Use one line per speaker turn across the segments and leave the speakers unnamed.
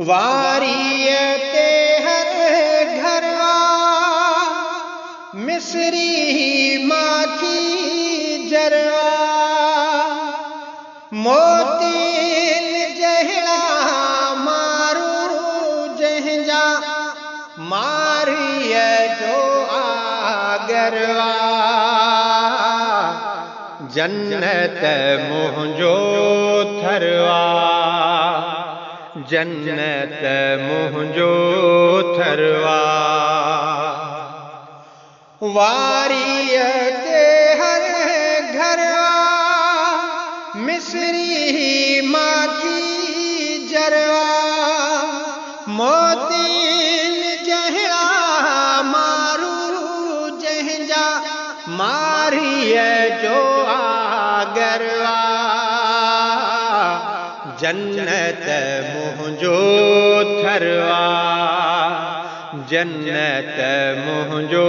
वारियते हर घरवा मिसरी माखी जरवा मोतीन जहड़ा मारू जहजा मारिय जो आगरवा जन्नत मुंहिंजो थरवा जन्नत मुंहिंजो थरवा वारीअ ते हर घरवा मिसरी माखी जरवा मोतीन जहड़ा मारू जहजा मारिय जो आगरवा जन्नत मुंहिंजो थरवा जन्नत मुंहिंजो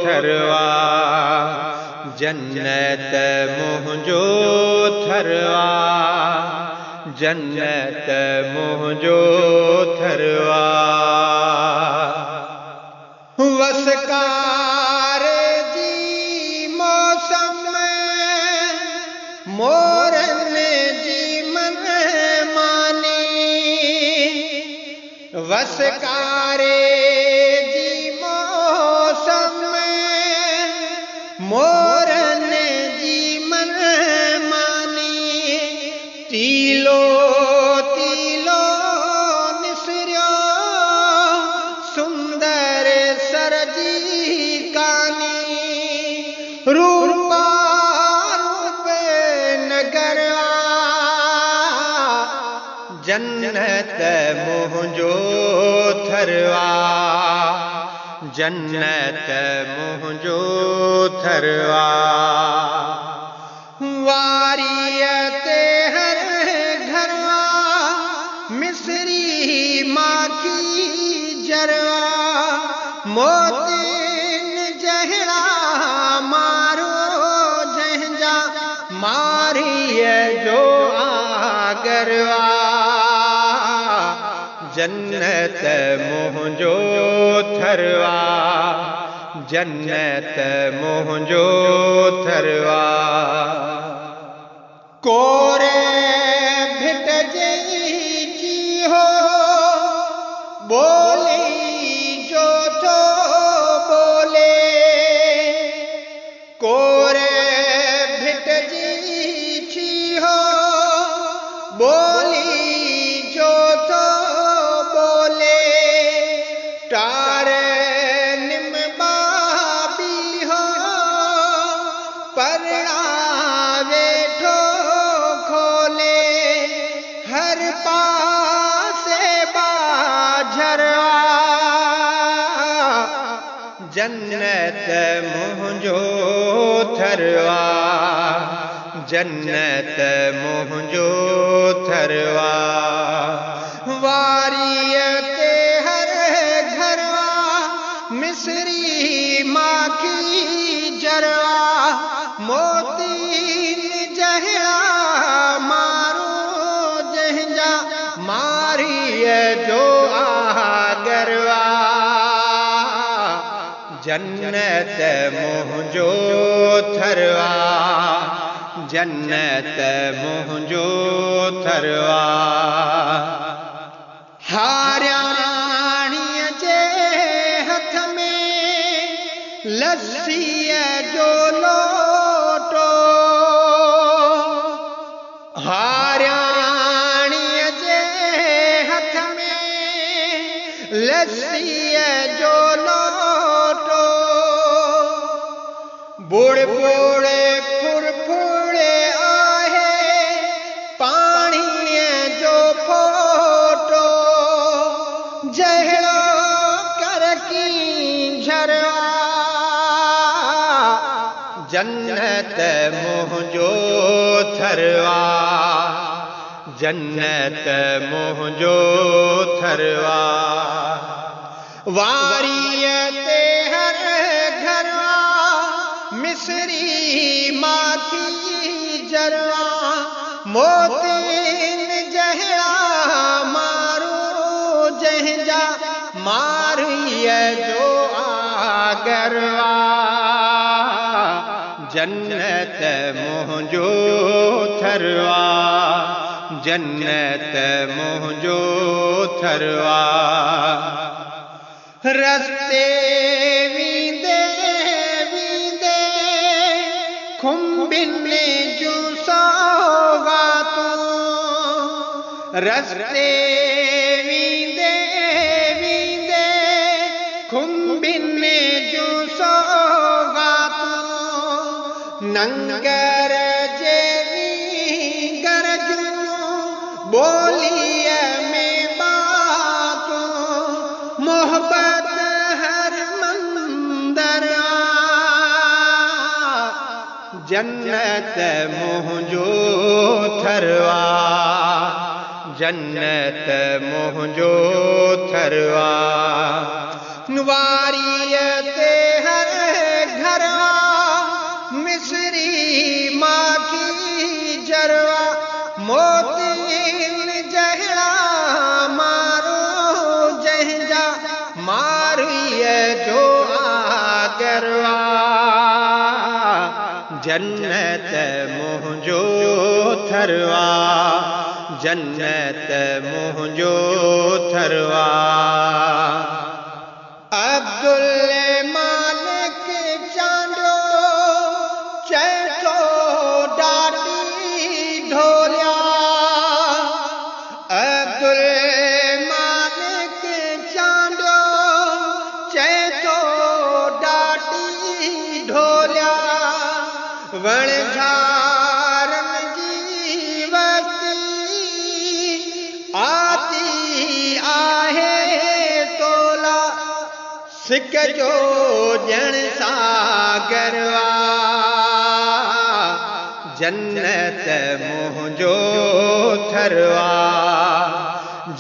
थरवा जन्नत मुंहिंजो थरवा जन्नत मुंहिंजो थरवा वसकार जी मौसम मोरन जी मन वसकारे जी मौसम मोरन जी मन मानी तीलो तीलो निसरियो सुंदर सरजी कानी रूपा रूप नगरवा जन्नत मुंहिंजो थरवा जन्नत मुंहिंजो थरवा वारीअ ते हर घरवा मिसरी माखी जरवा मोतीन जहड़ा मारो जहजा मारिय जो आगरवा जन्नत मुंहिंजो थरवा जन्नत मुंहिंजो थरवा कोरे भिट जी हो बोली जो तो बोले कोरे भिट जी हो बोली जो तो तारे निम बाबी हो परणावे ठो खोले हर पासे बाझरवा जन्नत मुंहिंजो थरवा जन्नत मुंहिंजो थरवा वारीअ ते मिसरी माखी जरवा मोतीन जहड़ा मारो जहजा मारिय जो आगरवा जन्नत मुंहिंजो थरवा जन्नत मुंहिंजो थरवा हारियाणीअ जे हथ में लस्सीअ जो लोटो हारियाणीअ जे हथ में लस्सीअ जो लोटो बुड़ बुड़े फुरफुरे आहे पाणीअ जो फोटो जहड़ो करकी झरवा जन्नत मुंहिंजो थरवा जन्नत मुंहिंजो थरवा वारीअ ते हर घरवा मिसरी माखी जरवा मोतीन जहड़ा मारो मारिए जो आगरवा जन्नत मुंहिंजो थरवा जन्नत मुंहिंजो थरवा रस्ते वींदे वींदे खुंबिने जो सौगातूं रस्ते वींदे वींदे खुंबिने जो सौगातूं नंगर जेवी गरजूं बोलीअ में बातूं मोहब्बत हर मंदर जन्नत मुंहिंजो थरवा जन्नत मुंहिंजो थरवा वारीअ ते हर घरवा मिसरी माखी जरवा मोतीन जहिड़ा मारो जंहिंजा मारिए जो आगरवा जन्नत मुंहिंजो थरवा जन्नत मुंहिंजो थरवा अब्दुल मालिक चांडो चैतो डाटी ढोलिया अब्दुल मालिक चांडो चैतो डाटी ढोलिया वण झारन जी वस्ती आती आहे तोला सिक जो ॼण सागरवा जन्नत मुंहिंजो थरवा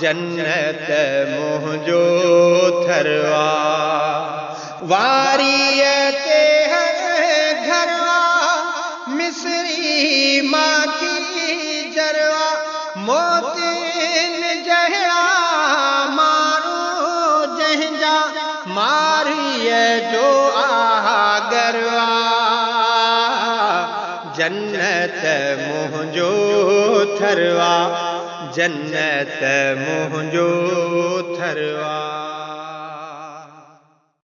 जन्नत मुंहिंजो थरवा वारीअ ते हर घरवा मिसरी माखी जरवा मोतीन जहिड़ा मारो जंहिंजा मारिए जो आगरवा जन्नत मुंहिंजो थरवा जन्नत मुंहिंजो थरवा।